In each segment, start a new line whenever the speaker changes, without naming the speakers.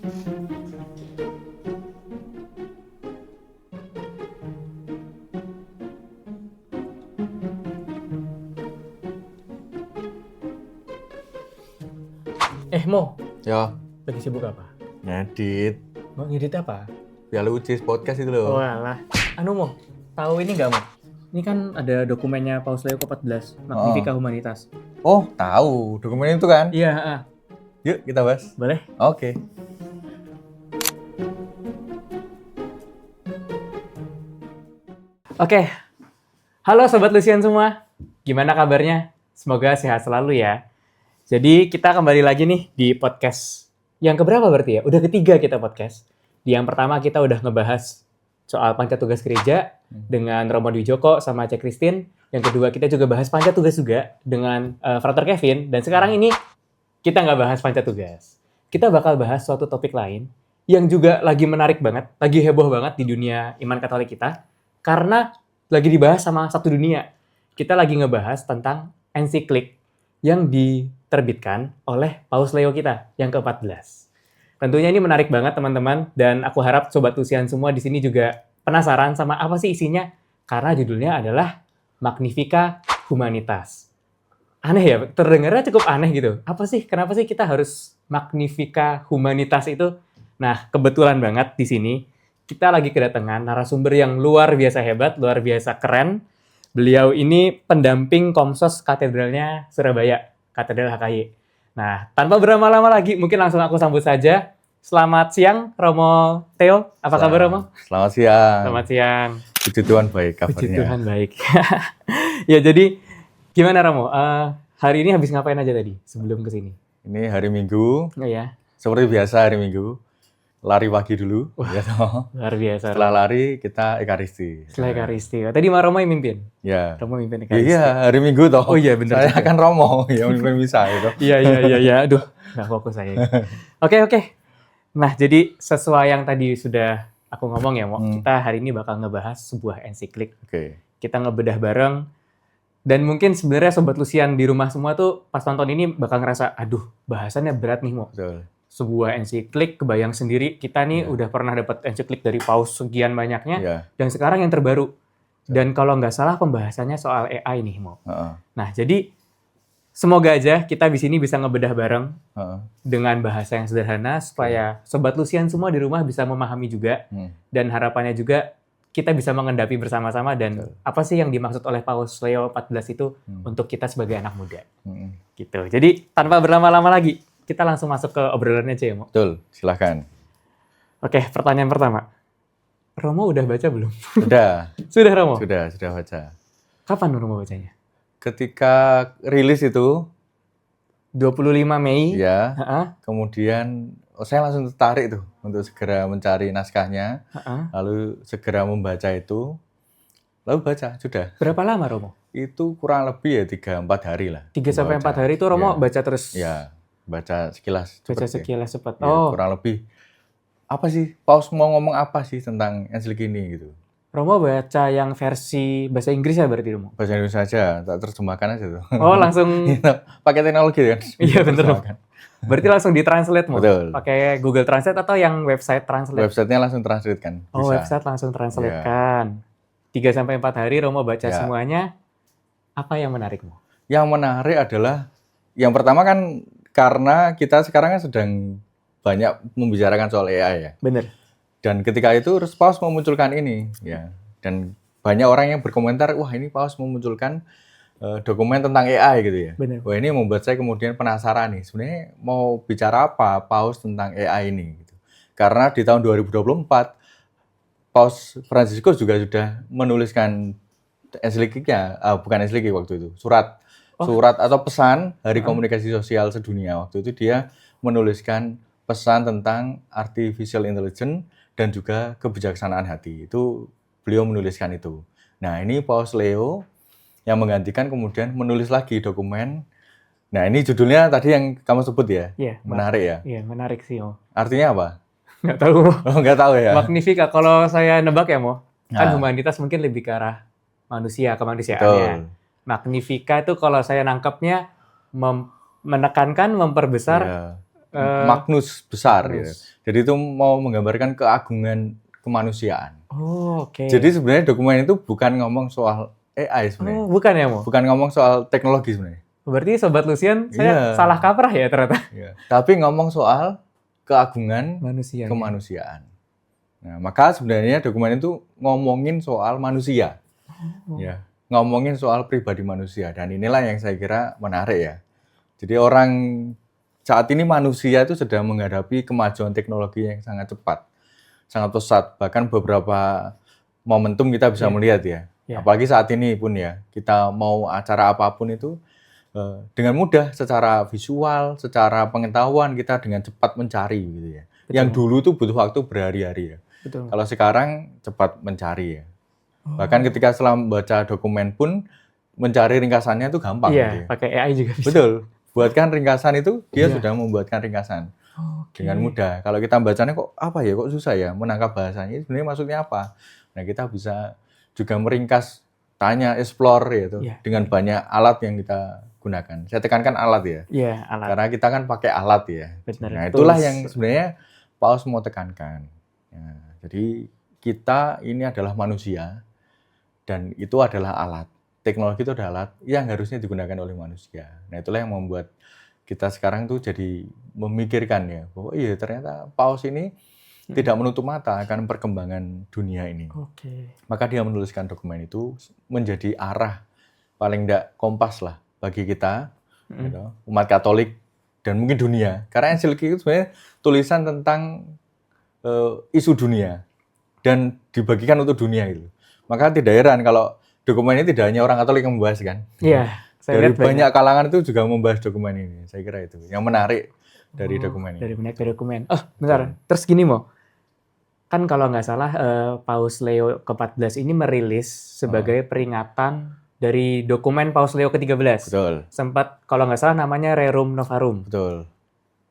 Mo,
Ya,
lagi sibuk apa?
ngedit.
Mau ngedit apa?
Piala Ucis podcast itu
Oh
loh.
alah. Mo, tahu ini nggak Mo? Ini kan ada dokumennya Paus Leo ke-14, Magnifica Humanitas.
Oh, tahu. Dokumen itu kan?
Iya,
Yuk, kita bahas.
boleh?
Oke.
Oke. Halo Sobat Lucian semua. Gimana kabarnya? Semoga sehat selalu ya. Jadi kita kembali lagi nih di podcast yang keberapa berarti ya? Udah ketiga kita podcast. Di yang pertama kita udah ngebahas soal panca tugas gereja dengan Romo Dwi Joko sama Cek Christine. Yang kedua kita juga bahas panca tugas juga dengan Frater Kevin. Dan sekarang ini kita nggak bahas panca tugas. Kita bakal bahas suatu topik lain yang juga lagi menarik banget, lagi heboh banget di dunia iman Katolik kita. Karena lagi dibahas sama satu dunia. Kita lagi ngebahas tentang ensiklik yang diterbitkan oleh Paus Leo kita yang ke-14. Tentunya ini menarik banget teman-teman, dan aku harap Sobat Lucian semua di sini juga penasaran sama apa sih isinya, karena judulnya adalah Magnifica Humanitas. Aneh ya, terdengarnya cukup aneh gitu. Apa sih, kenapa sih kita harus Magnifica Humanitas itu? Nah, kebetulan banget di sini kita lagi kedatangan narasumber yang luar biasa hebat, luar biasa keren. Beliau ini pendamping Komsos Katedralnya Surabaya, Katedral HKY. Nah, tanpa berlama-lama lagi, mungkin langsung aku sambut saja. Selamat siang, Romo Theo. Apa kabar, Romo?
Selamat siang.
Selamat siang.
Puji Tuhan baik kabarnya.
Puji Tuhan baik. Ya, jadi gimana, Romo? Hari ini habis ngapain aja tadi sebelum ke sini?
Ini hari Minggu.
Oh ya,
Seperti biasa hari Minggu. Lari pagi dulu. Ya, toh.
luar biasa.
Setelah lari kita Ekaristi.
Setelah Ekaristi. Tadi Mas Romo yang mimpin.
Ya.
Romo mimpin Ekaristi.
Iya, hari Minggu toh.
Oh iya, benar.
Saya akan Romo yang mimpin misa itu.
Iya. Aduh, nggak fokus saya. Oke. Nah, jadi sesuai yang tadi sudah aku ngomong ya, Mo, kita hari ini bakal ngebahas sebuah ensiklik.
Oke.
Kita ngebedah bareng. Dan mungkin sebenarnya Sobat Lucian di rumah semua tuh pas nonton ini bakal ngerasa, aduh, bahasannya berat nih, Mo.
Betul.
Sebuah ensiklik, kebayang sendiri, kita nih udah pernah dapat ensiklik dari Paus sekian banyaknya, dan sekarang yang terbaru. Dan kalau nggak salah pembahasannya soal AI nih, Mo. Nah, jadi semoga aja kita di sini bisa ngebedah bareng dengan bahasa yang sederhana supaya Sobat Lucian semua di rumah bisa memahami juga, dan harapannya juga kita bisa mengendapi bersama-sama dan apa sih yang dimaksud oleh Paus Leo 14 itu untuk kita sebagai anak muda. Gitu. Jadi tanpa berlama-lama lagi, kita langsung masuk ke obrolannya aja ya, Mo.
Betul, silahkan.
Oke, pertanyaan pertama. Romo udah baca belum?
Sudah.
Sudah, Romo?
Sudah baca.
Kapan Romo bacanya?
Ketika rilis itu
25 Mei.
ya. Kemudian saya langsung tertarik tuh untuk segera mencari naskahnya, lalu segera membaca itu, lalu baca sudah.
Berapa lama, Romo?
Itu kurang lebih ya 3-4 hari lah.
3-4 hari itu Romo baca terus?
Ya, baca sekilas.
Baca sekilas cepat.
Ya, kurang lebih. Apa sih, Paus mau ngomong apa sih tentang ensiklik ini gitu.
Romo baca yang versi bahasa Inggris ya berarti, Romo?
Bahasa Indonesia aja, tak terjemahkan aja tuh.
Oh, langsung.
Pakai teknologi kan?
Iya, bener. Berarti langsung ditranslate, Mo?
Betul.
Pakai Google Translate atau yang website translate?
Websitenya langsung translate kan? Bisa.
Oh, website langsung translate kan. 3-4 hari Romo baca semuanya. Apa yang menarik, Mo?
Yang menarik adalah, yang pertama kan karena kita sekarang kan sedang banyak membicarakan soal AI ya.
Bener.
Dan ketika itu Paus memunculkan ini ya. Dan banyak orang yang berkomentar, wah ini Paus memunculkan dokumen tentang AI gitu ya.
Bener.
Wah ini membuat saya kemudian penasaran nih, sebenarnya mau bicara apa Paus tentang AI ini gitu. Karena di tahun 2024 Paus Fransiskus juga sudah menuliskan ensikliknya, bukan ensiklik waktu itu, surat atau pesan Hari Komunikasi Sosial Sedunia. Waktu itu dia menuliskan pesan tentang artificial intelligence dan juga kebijaksanaan hati. Itu beliau menuliskan itu. Nah, ini Paus Leo yang menggantikan kemudian menulis lagi dokumen. Nah, ini judulnya tadi yang kamu sebut ya?
Iya.
Menarik ya?
Iya, menarik sih, Mo.
Artinya apa?
Nggak tahu.
Oh, nggak tahu ya?
Magnifica, kalau saya nebak ya, Mo. Kan humanitas mungkin lebih ke arah manusia, kemanusiaannya.
Betul.
Magnifica itu kalau saya nangkepnya menekankan, memperbesar
Magnus besar gitu.
Magnus.
Jadi itu mau menggambarkan keagungan kemanusiaan.
Oh, oke.
Jadi sebenarnya dokumen itu bukan ngomong soal AI sebenarnya.
bukan ya, Mo?
Bukan ngomong soal teknologi sebenarnya.
Berarti Sobat Lucian, saya
Iya.
salah kaprah ya ternyata.
Iya. Tapi ngomong soal keagungan
Manusia.
kemanusiaan. Nah, maka sebenarnya dokumen itu ngomongin soal manusia. Ya, ngomongin soal pribadi manusia. Dan inilah yang saya kira menarik ya. Jadi orang saat ini manusia itu sedang menghadapi kemajuan teknologi yang sangat cepat, sangat pesat. Bahkan beberapa momentum kita bisa melihat ya. Apalagi saat ini pun ya, kita mau acara apapun itu dengan mudah secara visual, secara pengetahuan kita dengan cepat mencari gitu ya.
Betul.
Yang dulu tuh butuh waktu berhari-hari ya.
Betul.
Kalau sekarang cepat mencari ya. Bahkan ketika setelah membaca dokumen pun mencari ringkasannya itu gampang
Iya,
gitu ya.
pakai AI juga bisa.
Betul. Buatkan ringkasan itu dia sudah membuatkan ringkasan dengan mudah. Kalau kita bacanya kok apa ya, kok susah ya menangkap bahasanya. Sebenarnya maksudnya apa? Nah, kita bisa juga meringkas, tanya, explore gitu dengan banyak alat yang kita gunakan. Saya tekankan alat ya.
Iya, alat.
Karena kita kan pakai alat ya.
Benar,
nah, itulah yang sebenarnya Paus mau tekankan. Nah, jadi kita ini adalah manusia dan itu adalah alat. Teknologi itu adalah alat yang harusnya digunakan oleh manusia. Nah, itulah yang membuat kita sekarang tuh jadi memikirkan ya bahwa iya ternyata Paus ini tidak menutup mata akan perkembangan dunia ini. Maka dia menuliskan dokumen itu menjadi arah paling tidak kompas lah bagi kita, gitu, umat Katolik dan mungkin dunia. Karena ensiklik itu sebenarnya tulisan tentang isu dunia dan dibagikan untuk dunia itu. Maka tidak heran kalau dokumen ini tidak hanya orang Katolik yang membahas kan.
Iya.
Dari banyak kalangan itu juga membahas dokumen ini. Saya kira itu yang menarik dari dokumen ini.
Dari dokumen. Oh, bentar. Terus gini, Mo. Kan kalau nggak salah Paus Leo ke-14 ini merilis sebagai peringatan dari dokumen Paus Leo ke-13.
Betul.
Sempat kalau nggak salah namanya Rerum Novarum.
Betul.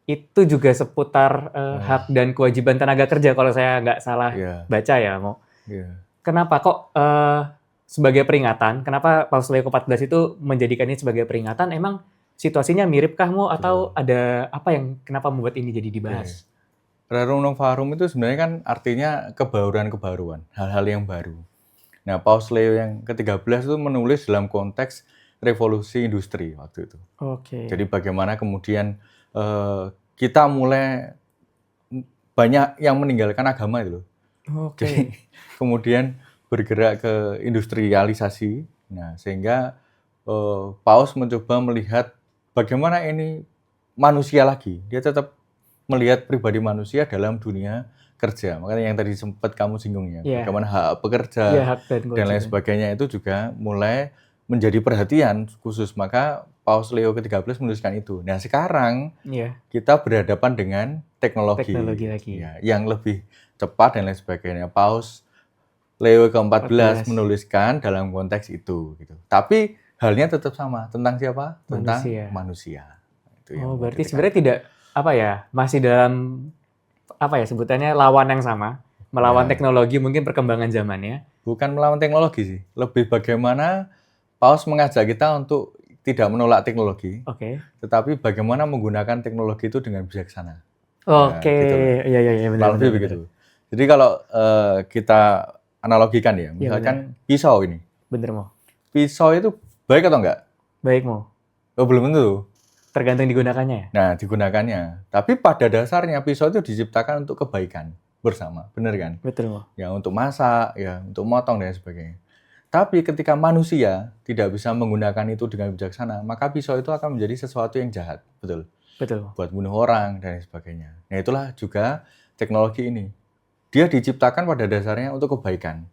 Itu juga seputar hak dan kewajiban tenaga kerja kalau saya nggak salah baca ya, Mo. Kenapa kok sebagai peringatan? Kenapa Paus Leo ke-14 itu menjadikan ini sebagai peringatan? Emang situasinya mirip kah, Mo? Atau ada apa yang kenapa membuat ini jadi dibahas?
Rerum Novarum itu sebenarnya kan artinya kebaruan-kebaruan, hal-hal yang baru. Nah, Paus Leo yang ke-13 itu menulis dalam konteks revolusi industri waktu itu. Jadi bagaimana kemudian kita mulai banyak yang meninggalkan agama itu. Jadi kemudian bergerak ke industrialisasi. Nah, sehingga Paus mencoba melihat bagaimana ini manusia lagi. Dia tetap melihat pribadi manusia dalam dunia kerja. Makanya yang tadi sempat kamu singgung ya, bagaimana hak pekerja dan lain sebagainya itu juga mulai menjadi perhatian khusus. Maka Paus Leo ke-13 menuliskan itu. Nah, sekarang kita berhadapan dengan teknologi lagi. Ya, yang lebih cepat dan lain sebagainya. Paus Leo ke-14 menuliskan dalam konteks itu gitu. Tapi halnya tetap sama, tentang siapa? Tentang manusia. Itu yang
berarti sebenarnya tidak masih dalam sebutannya lawan yang sama, melawan teknologi mungkin perkembangan zamannya.
Bukan melawan teknologi sih, lebih bagaimana Paus mengajak kita untuk tidak menolak teknologi, tetapi bagaimana menggunakan teknologi itu dengan bijaksana.
Iya, benar.
Lebih begitu. Jadi kalau kita analogikan ya, misalkan pisau ini.
Bener, Mo.
Pisau itu baik atau enggak?
Baik, Mo.
Oh, belum tentu.
Tergantung digunakannya ya?
Nah, digunakannya. Tapi pada dasarnya pisau itu diciptakan untuk kebaikan bersama, benar kan?
Betul, Mo.
Ya, untuk masak, ya, untuk motong dan sebagainya. Tapi ketika manusia tidak bisa menggunakan itu dengan bijaksana, maka pisau itu akan menjadi sesuatu yang jahat, betul?
Betul.
Buat bunuh orang dan sebagainya. Nah, itulah juga teknologi ini. Dia diciptakan pada dasarnya untuk kebaikan.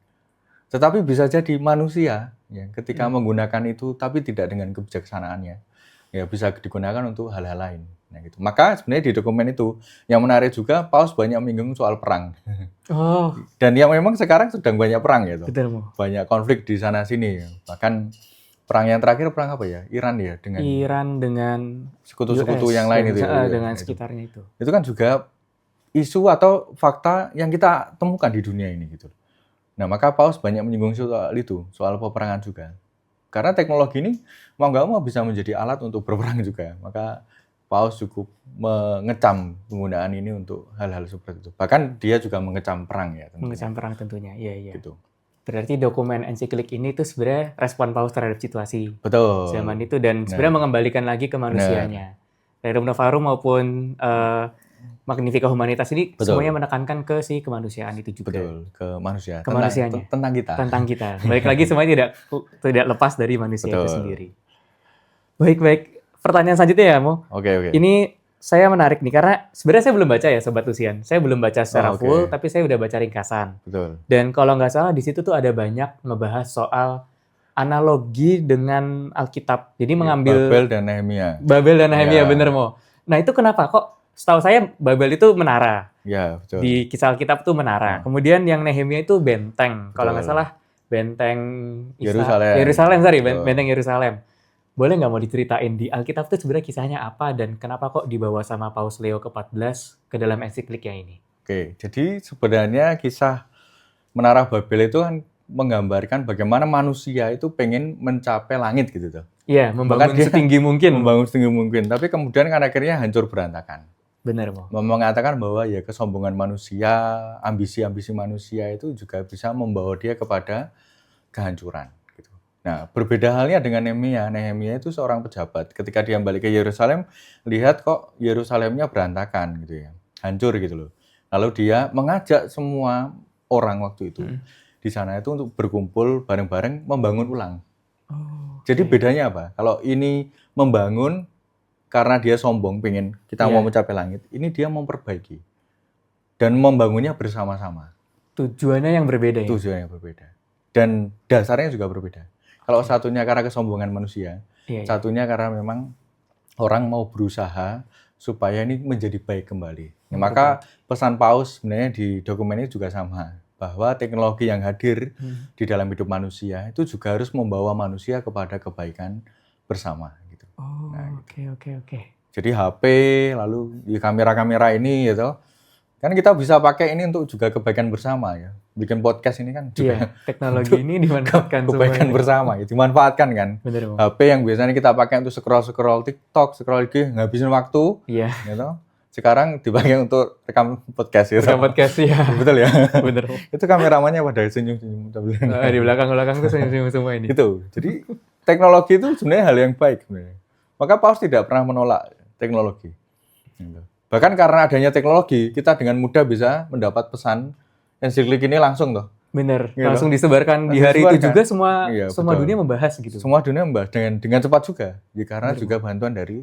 Tetapi bisa jadi manusia, ya, ketika menggunakan itu tapi tidak dengan kebijaksanaannya, ya bisa digunakan untuk hal-hal lain. Nah, gitu. Maka sebenarnya di dokumen itu yang menarik juga Paus banyak menyinggung soal perang. Dan yang memang sekarang sedang banyak perang ya,
Betul,
banyak konflik di sana sini. Bahkan perang yang terakhir perang apa ya? Iran
dengan
sekutu-sekutu yang lain itu.
Dengan sekitarnya itu.
Itu kan juga isu atau fakta yang kita temukan di dunia ini gitu. Nah, maka Paus banyak menyinggung soal itu, soal peperangan juga. Karena teknologi ini mau nggak mau bisa menjadi alat untuk berperang juga. Maka Paus cukup mengecam penggunaan ini untuk hal-hal seperti itu. Bahkan dia juga mengecam perang ya.
Mengecam perang tentunya, iya.
Gitu.
Berarti dokumen ensiklik ini tuh sebenarnya respon Paus terhadap situasi
Betul.
zaman itu dan sebenarnya mengembalikan lagi ke manusianya. Rerum Novarum maupun Magnifica Humanitas ini semuanya menekankan ke si kemanusiaan itu juga.
Betul, ke manusia.
Kemanusiaannya.
Tentang kita.
Tentang kita. Balik lagi semuanya tidak lepas dari manusia itu sendiri. Baik. Pertanyaan selanjutnya ya, Mo.
Oke.
Ini saya menarik nih karena sebenarnya saya belum baca ya Sobat Lucian. Saya belum baca secara full, tapi saya udah baca ringkasan.
Betul.
Dan kalau nggak salah di situ tuh ada banyak ngebahas soal analogi dengan Alkitab. Jadi mengambil
Babel dan Nehemia.
Bener Mo. Nah itu kenapa kok? Setahu saya Babel itu menara.
Ya, betul.
Di kisah Alkitab itu menara. Kemudian yang Nehemia itu benteng. Kalau nggak salah benteng Yerusalem, benteng Yerusalem. Boleh nggak mau diceritain di Alkitab itu sebenarnya kisahnya apa dan kenapa kok dibawa sama Paus Leo ke-14 ke dalam ensikliknya ini?
Oke, jadi sebenarnya kisah Menara Babel itu kan menggambarkan bagaimana manusia itu pengen mencapai langit gitu tuh.
Iya, membangun setinggi mungkin.
Membangun setinggi mungkin, tapi kemudian kan akhirnya hancur berantakan.
Benar, Mo.
Mengatakan bahwa ya kesombongan manusia, ambisi-ambisi manusia itu juga bisa membawa dia kepada kehancuran. Gitu. Nah, berbeda halnya dengan Nehemia. Nehemia itu seorang pejabat. Ketika dia balik ke Yerusalem, lihat kok Yerusalemnya berantakan gitu ya, hancur gitu loh. Lalu dia mengajak semua orang waktu itu di sana itu untuk berkumpul bareng-bareng membangun ulang. Jadi bedanya apa? Kalau ini membangun karena dia sombong, pengen kita mau mencapai langit, ini dia memperbaiki dan membangunnya bersama-sama.
Tujuannya yang berbeda ya?
Tujuannya yang berbeda. Dan dasarnya juga berbeda. Kalau satunya karena kesombongan manusia, satunya karena memang orang mau berusaha supaya ini menjadi baik kembali. Nah, maka pesan Paus sebenarnya di dokumen ini juga sama, bahwa teknologi yang hadir di dalam hidup manusia itu juga harus membawa manusia kepada kebaikan bersama.
Oke.
Jadi HP, lalu di kamera-kamera ini gitu, kan kita bisa pakai ini untuk juga kebaikan bersama ya. Bikin podcast ini kan juga
teknologi ini dimanfaatkan
kebaikan bersama, ya, dimanfaatkan kan.
Bener,
HP yang biasanya kita pakai untuk scroll TikTok, scroll IG, ngabisin waktu, gitu. Sekarang dipakai untuk rekam podcast gitu.
Rekam podcast ya.
Betul ya.
Bener.
Itu kameramannya pada senyum-senyum.
Di belakang tuh senyum-senyum semua ini.
Itu. Jadi teknologi itu sebenarnya hal yang baik sebenarnya. Maka Paus tidak pernah menolak teknologi. Bahkan karena adanya teknologi, kita dengan mudah bisa mendapat pesan ensiklik ini langsung toh.
Bener, gitu. Langsung disebarkan di hari itu juga semua dunia membahas gitu.
Semua dunia membahas dengan cepat juga, ya, karena juga bantuan dari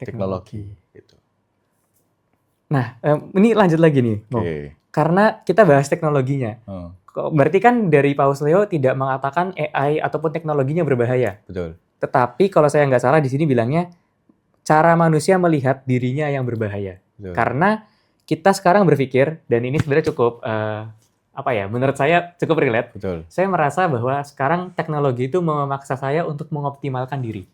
teknologi. Gitu.
Nah, ini lanjut lagi nih, karena kita bahas teknologinya. Berarti kan dari Paus Leo tidak mengatakan AI ataupun teknologinya berbahaya.
Betul.
Tetapi kalau saya nggak salah di sini bilangnya cara manusia melihat dirinya yang berbahaya. Betul. Karena kita sekarang berpikir, dan ini sebenarnya cukup menurut saya cukup relate.
Betul.
Saya merasa bahwa sekarang teknologi itu memaksa saya untuk mengoptimalkan diri.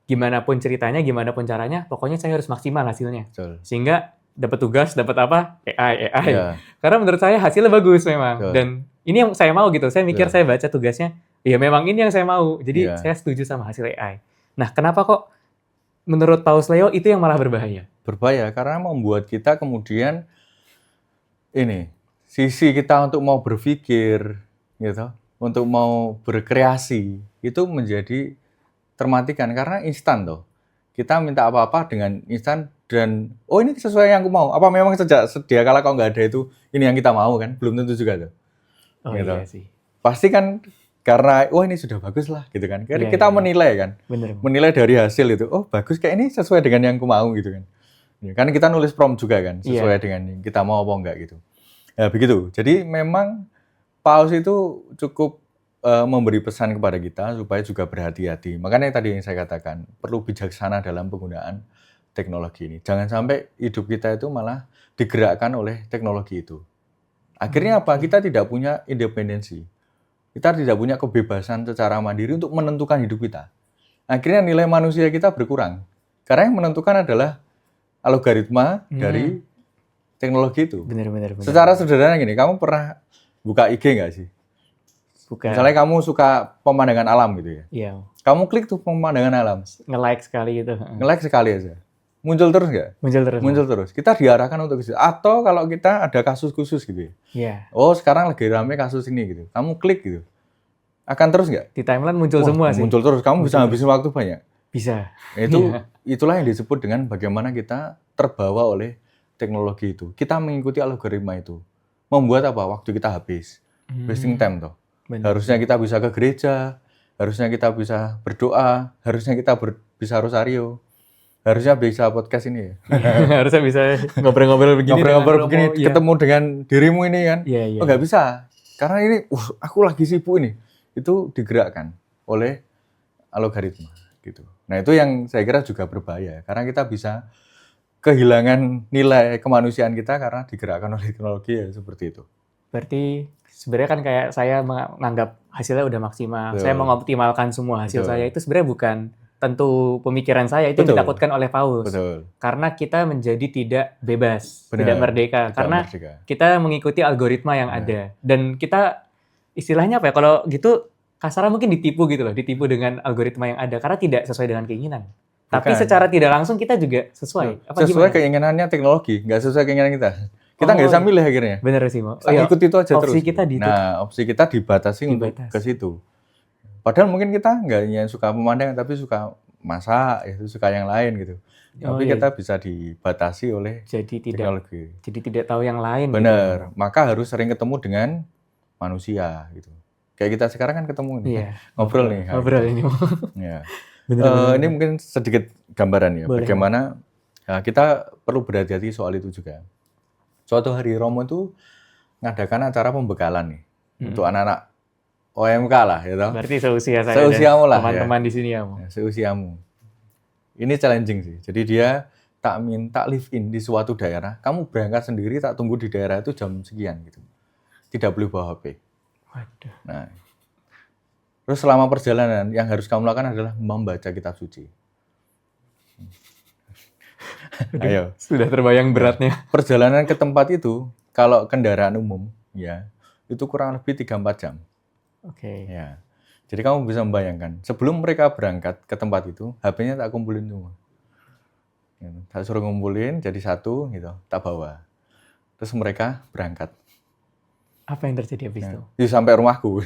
Gimana pun ceritanya, gimana pun caranya, pokoknya saya harus maksimal hasilnya.
Betul.
Sehingga dapat tugas, dapat apa? AI. Yeah. Karena menurut saya hasilnya bagus memang. Betul. Dan ini yang saya mau gitu. Saya mikir saya baca tugasnya, ya memang ini yang saya mau. Jadi saya setuju sama hasil AI. Nah, kenapa kok menurut Paus Leo itu yang malah berbahaya?
Berbahaya karena membuat kita kemudian sisi kita untuk mau berpikir gitu, untuk mau berkreasi itu menjadi termatikan karena instan toh. Kita minta apa-apa dengan instan dan ini sesuai yang aku mau. Apa memang sejak sedia kala kalau nggak ada itu ini yang kita mau kan? Belum tentu juga tuh. Gitu.
Iya sih.
Pasti kan karena ini sudah bagus lah gitu kan. Kita menilai kan.
Bener.
Menilai dari hasil itu. Bagus kayak ini sesuai dengan yang aku mau gitu kan. Kan kita nulis prompt juga kan sesuai dengan yang kita mau apa enggak gitu. Ya begitu. Jadi memang Paus itu cukup memberi pesan kepada kita supaya juga berhati-hati. Makanya tadi yang saya katakan, perlu bijaksana dalam penggunaan teknologi ini. Jangan sampai hidup kita itu malah digerakkan oleh teknologi itu. Akhirnya apa? Kita tidak punya independensi. Kita tidak punya kebebasan secara mandiri untuk menentukan hidup kita. Akhirnya nilai manusia kita berkurang. Karena yang menentukan adalah algoritma dari teknologi itu.
Benar.
Secara sederhana gini, kamu pernah buka IG nggak sih?
Bukan.
Misalnya kamu suka pemandangan alam gitu ya.
Iya.
Kamu klik tuh pemandangan alam.
Nge-like sekali gitu.
Nge-like sekali aja. muncul terus nggak?
Muncul terus.
Muncul terus. Kita diarahkan untuk ke situ. Atau kalau kita ada kasus khusus gitu ya.
Iya.
Oh, sekarang lagi rame kasus ini gitu. Kamu klik gitu. Akan terus nggak?
Di timeline muncul
Wah,
semua sih.
muncul terus. Kamu bisa
Muncul
habisin waktu banyak.
Bisa.
Itulah yang disebut dengan bagaimana kita terbawa oleh teknologi itu. Kita mengikuti algoritma itu. Membuat apa? Waktu kita habis. Wasting time toh.
Benar.
Harusnya kita bisa ke gereja, harusnya kita bisa berdoa, harusnya kita bisa rosario, harusnya bisa podcast ini ya.
Harusnya bisa ngobrol-ngobrol begini.
Ngobrol-ngobrol begini,
ya.
ketemu dengan dirimu ini kan.
Iya.
Oh, nggak bisa. Karena ini, aku lagi sibuk ini. Itu digerakkan oleh algoritma gitu. Nah, itu yang saya kira juga berbahaya. Karena kita bisa kehilangan nilai kemanusiaan kita karena digerakkan oleh teknologi ya seperti itu.
Berarti sebenarnya kan kayak saya menganggap hasilnya udah maksimal.
Betul.
Saya mengoptimalkan semua hasil
Betul.
saya. Itu sebenarnya bukan tentu pemikiran saya. Itu yang
Betul.
ditakutkan oleh Paus.
Betul.
Karena kita menjadi tidak bebas,
Benar.
tidak merdeka.
Tidak
Karena
merdeka.
kita mengikuti algoritma yang
Benar.
ada. Dan kita istilahnya apa ya? Kalau gitu kasarnya mungkin ditipu gitu loh. Ditipu dengan algoritma yang ada. Karena tidak sesuai dengan keinginan. Tapi
Bukan.
secara tidak langsung kita juga sesuai. Apa
Sesuai
gimana?
keinginannya teknologi, nggak sesuai keinginan kita. Kita nggak bisa milih akhirnya.
Bener sih, Mo.
Kita ikut itu aja terus.
Opsi kita di
Opsi kita dibatasi untuk ke situ. Padahal mungkin kita nggak hanya suka pemandangan, tapi suka masak, itu suka yang lain gitu. Tapi kita bisa dibatasi oleh teknologi.
Jadi tidak tahu yang lain.
Bener. Gitu. Maka harus sering ketemu dengan manusia gitu. Kayak kita sekarang kan ketemu nih, ngobrol nih.
Ngobrol ini.
Ya. Ini mungkin sedikit gambaran ya,
boleh,
bagaimana kita perlu berhati-hati soal itu juga. Suatu hari Romo itu ngadakan acara pembekalan nih untuk anak-anak OMK lah, ya toh.
Berarti seusia saya.
Seusiamu lah,
teman-teman
ya.
Di sini ya, Mo.
Seusiamu. Ini challenging sih. Jadi dia tak minta live in di suatu daerah. Kamu berangkat sendiri, tak tunggu di daerah itu jam sekian gitu. Tidak boleh bawa HP.
Waduh.
Nah, terus selama perjalanan yang harus kamu lakukan adalah membaca kitab suci. Ayo.
Sudah terbayang beratnya.
Perjalanan ke tempat itu, kalau kendaraan umum, ya, itu kurang lebih 3-4 jam.
Oke.
Ya. Jadi kamu bisa membayangkan, sebelum mereka berangkat ke tempat itu, HP-nya tak kumpulin semua. Gitu. Tak suruh ngumpulin jadi satu, gitu, tak bawa. Terus mereka berangkat.
Apa yang terjadi habis itu?
Ya, sampai rumahku.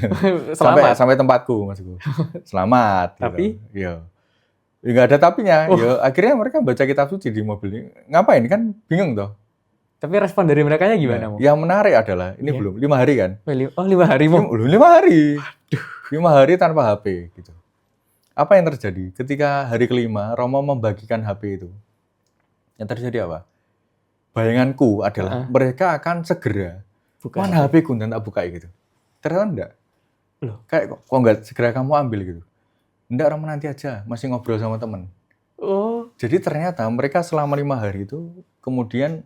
sampai tempatku, maksudku. Selamat.
Tapi?
Gitu. Ya. Nggak ada tapinya. Ya, akhirnya mereka baca kitab suci di mobil. Ngapain? Kan bingung toh.
Tapi respon dari mereka gimana, Mo?
Yang menarik adalah, ini belum 5 hari kan?
Oh, 5 hari, Mo?
5 hari. 5 hari tanpa HP. Gitu. Apa yang terjadi? Ketika hari kelima, Romo membagikan HP itu. Yang terjadi apa? Bayanganku adalah mereka akan segera mana HP-ku dan tak buka gitu. Ternyata enggak.
Loh.
Kayak kok enggak segera kamu ambil gitu. Enggak, Romo nanti aja, masih ngobrol sama teman.
Oh.
Jadi ternyata mereka selama 5 hari itu kemudian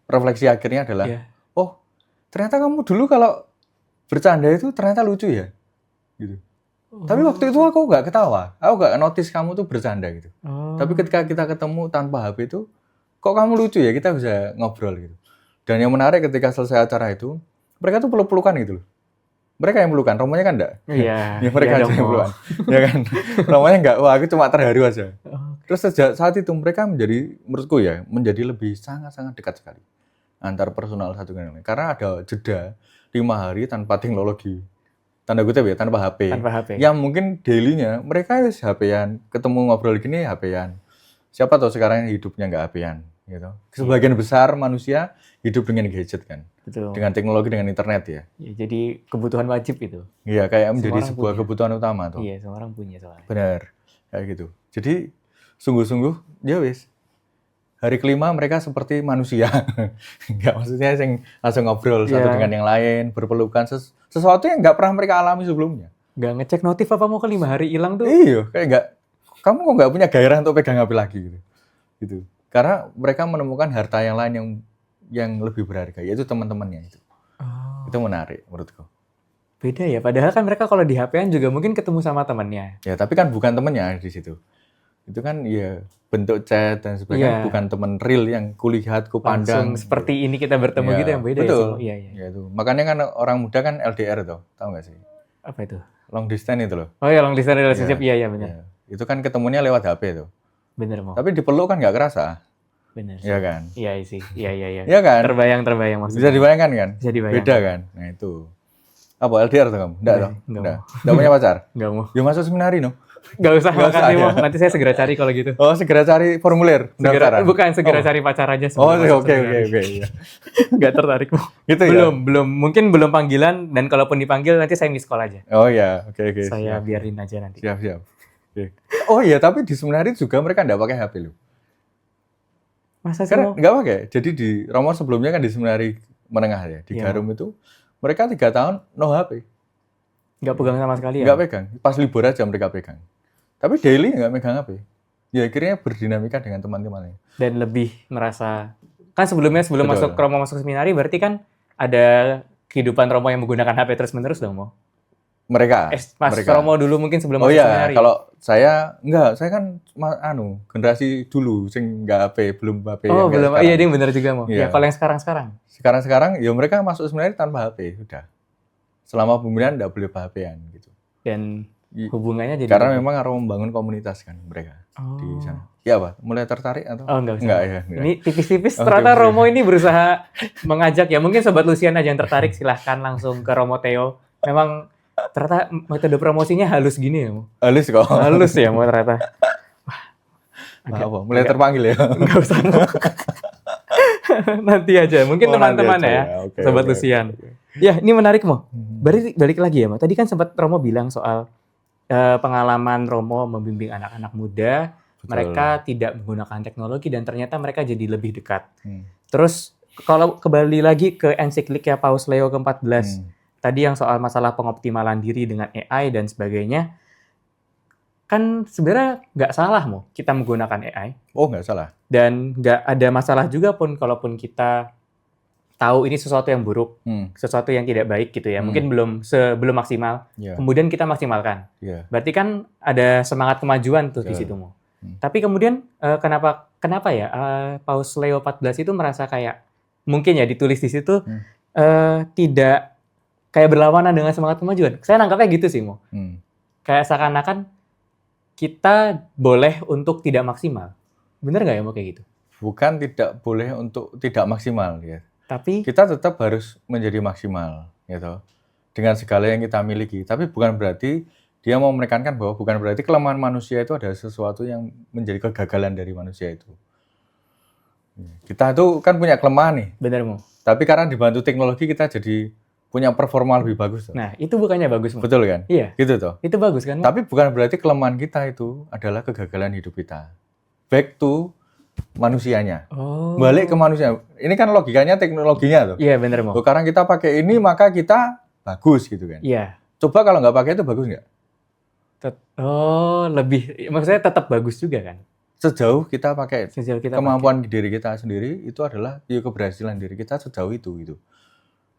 refleksi akhirnya adalah, oh ternyata kamu dulu kalau bercanda itu ternyata lucu ya, gitu. Tapi waktu itu aku nggak ketawa, aku nggak notice kamu tuh bercanda gitu. Tapi ketika kita ketemu tanpa HP itu, kok kamu lucu ya, kita bisa ngobrol gitu. Dan yang menarik ketika selesai acara itu, mereka tuh peluk-pelukan gitu loh. Mereka yang pelukan, Romonya kan enggak.
Iya.
Ya mereka aja yang pelukan. Ya kan. Romonya enggak, wah aku cuma terharu aja. Terus sejak saat itu mereka menjadi, menurutku ya, menjadi lebih sangat-sangat dekat sekali antar personal satu dengan lain. Karena ada jeda 5 hari tanpa teknologi. Tanda kutip ya, tanpa HP.
Tanpa HP.
Yang mungkin daily-nya mereka harus HP-an, ketemu ngobrol gini HP-an. Siapa tahu sekarang hidupnya enggak HP-an gitu. Sebagian besar manusia hidup dengan gadget kan.
Betul.
Dengan teknologi, dengan internet ya.
Jadi kebutuhan wajib itu.
Iya, kayak menjadi sebuah kebutuhan utama tuh.
Iya, semua orang punya soalnya.
Benar. Kayak gitu. Jadi sungguh-sungguh ya wis. Hari kelima mereka seperti manusia. Enggak, maksudnya yang langsung ngobrol satu dengan yang lain, berpelukan, sesuatu yang enggak pernah mereka alami sebelumnya.
Enggak ngecek notif apa mau ke 5 hari hilang tuh.
Iya, kayak enggak, kamu kok enggak punya gairah untuk pegang HP lagi gitu. Gitu. Karena mereka menemukan harta yang lain yang lebih berharga, yaitu teman-temannya itu. Itu menarik menurutku.
Beda ya, padahal kan mereka kalau di HP-an juga mungkin ketemu sama temannya.
Ya, tapi kan bukan temannya di situ. Itu kan ya bentuk chat dan sebagainya, bukan teman real yang kulihat, kupandang.
Langsung seperti ini kita bertemu gitu yang beda.
Betul.
Ya.
Ya, itu. Makanya kan orang muda kan LDR tuh, tahu nggak sih?
Apa itu?
Long distance itu loh.
Oh ya, long distance relationship, iya benar.
Ya. Itu kan ketemunya lewat HP tuh.
Bener mau.
Tapi dipeluk kan nggak kerasa,
Bener.
ya kan?
Iya sih. Iya.
Iya kan?
Terbayang
Bisa
maksudnya.
dibayangkan kan?
Bisa dibayangkan.
Beda kan? Nah itu. Apa LDR tuh kamu? Enggak toh?
Enggak
Enggak.
mau.
Enggak punya pacar?
Enggak mau.
Ya masuk seminari no?
Enggak usah,
Nggak usah,
makasih
ya.
mau. Nanti saya segera cari kalau gitu.
Oh segera cari formulir pendaftaran?
Segera
Oh.
cari pacar aja
Oh
sebelum masuk
oke.
seminari.
Iya.
Nggak tertarik mau.
Gitu ya?
Belum. Mungkin belum panggilan, dan kalaupun dipanggil nanti saya miss call aja.
Oh iya, oke.
Saya
Siap.
biarin aja nanti.
Siap. Oke. Oh iya, tapi di seminari juga mereka nggak pakai HP loh.
Masa sih
Karena
mau?
nggak pakai. Jadi di Romo sebelumnya kan di seminari menengah ya, di
Iya.
Garum itu mereka 3 tahun no HP,
Nggak pegang sama sekali ya?
nggak pegang. Pas libur aja mereka pegang. Tapi daily nggak megang HP. Ya akhirnya berdinamika dengan teman-temannya.
Dan lebih merasa, kan sebelum
Betul.
masuk Romo masuk seminari berarti kan ada kehidupan Romo yang menggunakan HP terus-menerus dong mau?
Mereka.
Pas
mereka.
Romo dulu mungkin sebelum
Oh
masuk
iya,
seminari.
kalau saya enggak, saya kan generasi dulu sing enggak HP, belum HP yang
Oh
kayak
belum,
sekarang.
iya dia bener juga mau.
Iya.
Ya kalau yang sekarang.
Sekarang ya mereka masuk seminari tanpa HP, udah. Selama pembinaan enggak boleh HP-an gitu.
Dan hubungannya jadi
Karena memang harus membangun komunitas kan mereka
Oh.
di sana. Iya, Pak. Mulai tertarik atau?
Oh enggak usah.
Enggak ya.
Ini tipis-tipis,
Oh,
ternyata
tipis.
Romo ini berusaha mengajak ya. Mungkin Sobat Lucian aja yang tertarik, silahkan langsung ke Romo Theo. Memang ternyata metode promosinya halus gini ya, Mo.
Halus kok.
Halus ya, Mo, ternyata.
Apa? Mulai terpanggil ya.
Enggak usah, Mo. Nanti aja, mungkin
Oh,
teman-teman
nanti aja
ya,
ya. Oke,
Sobat
oke,
Lucian.
oke.
Ya, ini menarik, Mo.
Hmm.
Balik lagi ya, Mo. Tadi kan sempat Romo bilang soal pengalaman Romo membimbing anak-anak muda,
Betul.
mereka tidak menggunakan teknologi dan ternyata mereka jadi lebih dekat.
Hmm.
Terus kalau kembali lagi ke ensikliknya Paus Leo ke-14, tadi yang soal masalah pengoptimalan diri dengan AI dan sebagainya, kan sebenarnya nggak salah Mo kita menggunakan AI.
Oh, nggak salah.
Dan nggak ada masalah juga pun kalaupun kita tahu ini sesuatu yang buruk, sesuatu yang tidak baik gitu ya. Mungkin belum maksimal.
Iya.
Kemudian kita maksimalkan.
Iya.
Berarti kan ada semangat kemajuan tuh di
Betul.
situ Mo. Tapi kemudian kenapa ya Paus Leo 14 itu merasa kayak mungkin ya ditulis di situ tidak kayak berlawanan dengan semangat kemajuan. Saya nangkapnya gitu sih Mo. Kayak seakan-akan kita boleh untuk tidak maksimal. Bener nggak ya Mo kayak gitu?
Bukan tidak boleh untuk tidak maksimal ya.
Tapi
Kita tetap harus menjadi maksimal gitu. Dengan segala yang kita miliki. Tapi bukan berarti dia mau menekankan bahwa bukan berarti kelemahan manusia itu adalah sesuatu yang menjadi kegagalan dari manusia itu. Kita tuh kan punya kelemahan nih.
bener Mo.
Tapi karena dibantu teknologi kita jadi punya performa lebih bagus. Tuh.
Nah itu bukannya bagus Mo?
Betul kan?
Iya.
Gitu toh.
Itu bagus kan Mo?
Tapi bukan berarti kelemahan kita itu adalah kegagalan hidup kita. Back to manusianya.
Oh.
Balik ke manusia. Ini kan logikanya teknologinya tuh.
Iya bener Mo.
Sekarang kita pakai ini maka kita bagus gitu kan.
Iya.
Coba kalau nggak pakai itu bagus nggak?
Lebih, maksudnya tetap bagus juga kan?
Sejauh kita pakai
Sejauh kita
kemampuan diri kita sendiri itu adalah keberhasilan diri kita sejauh itu gitu.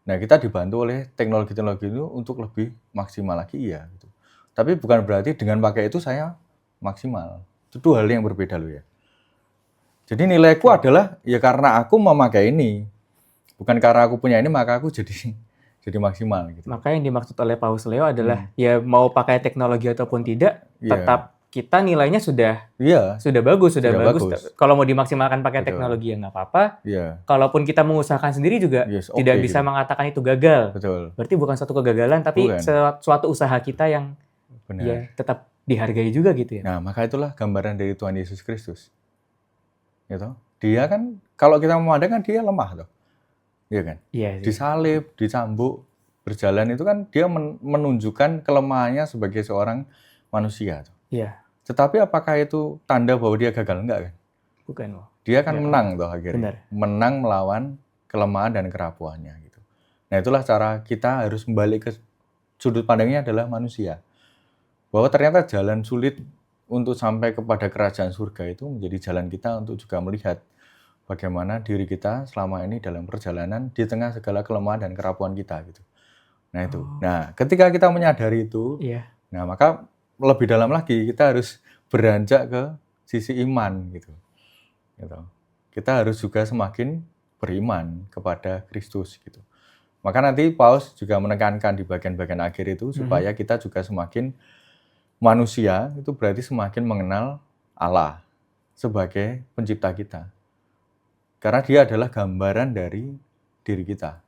Nah kita dibantu oleh teknologi-teknologi itu untuk lebih maksimal lagi iya. Gitu. Tapi bukan berarti dengan pakai itu saya maksimal. Itu dua hal yang berbeda loh ya. Jadi nilaiku adalah ya karena aku memakai ini, bukan karena aku punya ini maka aku jadi maksimal. Gitu.
Maka yang dimaksud oleh Paus Leo adalah ya mau pakai teknologi ataupun tidak, tetap kita nilainya sudah bagus, sudah bagus. Kalau mau dimaksimalkan pakai teknologi ya nggak apa-apa.
Iya.
Kalaupun kita mengusahakan sendiri juga tidak bisa mengatakan itu gagal.
Betul.
Berarti bukan suatu kegagalan, tapi suatu usaha kita yang ya tetap dihargai juga gitu ya.
Nah, maka itulah gambaran dari Tuhan Yesus Kristus. Gitu. Dia kan kalau kita memandang kan dia lemah toh. Iya kan?
Iya.
Disalib, dicambuk, berjalan itu kan dia menunjukkan kelemahannya sebagai seorang manusia toh.
Iya.
Tetapi apakah itu tanda bahwa dia gagal? Enggak kan?
Bukan.
Dia kan menang toh akhirnya.
Benar.
Menang melawan kelemahan dan kerapuannya gitu. Nah, itulah cara kita harus kembali ke sudut pandangnya adalah manusia. Bahwa ternyata jalan sulit untuk sampai kepada kerajaan surga itu menjadi jalan kita untuk juga melihat bagaimana diri kita selama ini dalam perjalanan di tengah segala kelemahan dan kerapuan kita gitu. Nah itu. Nah ketika kita menyadari itu, nah maka lebih dalam lagi kita harus beranjak ke sisi iman gitu. Kita harus juga semakin beriman kepada Kristus gitu. Maka nanti Paus juga menekankan di bagian-bagian akhir itu supaya kita juga semakin manusia itu berarti semakin mengenal Allah. sebagai pencipta kita. Karena dia adalah gambaran dari diri kita.